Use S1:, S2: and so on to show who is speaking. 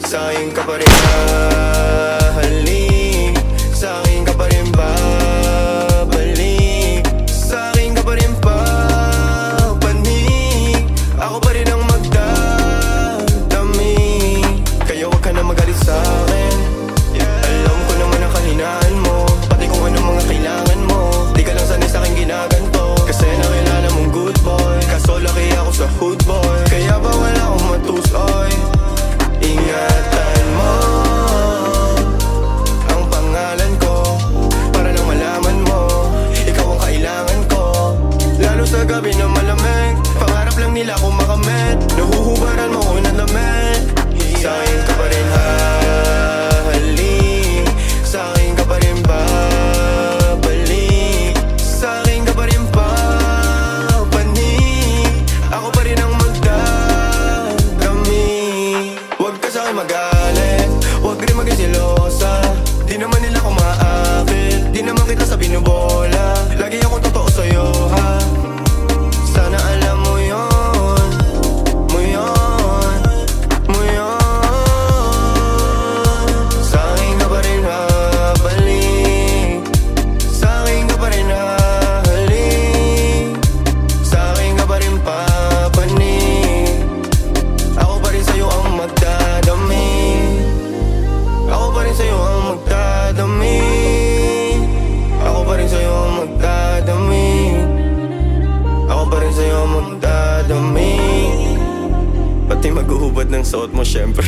S1: Sa'kin ka pa rin hahalik, sa'kin ka pa rin babalik, sa'kin ka pa rin papanig, ako pa rin ang magdadami. Kaya wag ka na magalit sa'kin, alam ko naman ang kahinaan mo, pati kung anong mga kailangan mo. Di ka lang sanay sa'king ginaganto, kasi nakilala mong good boy, kaso laki ako sa hood boy. Kaya bawal akong matusoy, ingatan mo ang pangalan ko, para lang malaman mo, ikaw ang kailangan ko. Lalo sa gabi na malamig, pangarap lang nila akong makamit, nahuhubaran mo ko ng lamig. Sa'kin ka pa rin hahalik, sa'kin ka pa rin babalik, sa'kin ka pa rin papanig, ako pa rin ang magdadami. Huwag ka sa'kin magalit, huwag rin maging selosa, di naman nila ako maakit, di naman kita sa binubola, lagi akong totoo sa'yo ha. Sana alam mo yun, mo yun, mo yun. Sa'kin ka pa rin habalik, sa'kin ka pa rin hahalik, sa'kin ka pa rin papanig, ako pa rin sa'yo ang magdadami, ako pa rin sa'yo ang magdadami, ako pa rin sa'yo ang magdadami, ako pa rin sa'yo ang magdadami. Pati maghuhubad ng suot mo syempre.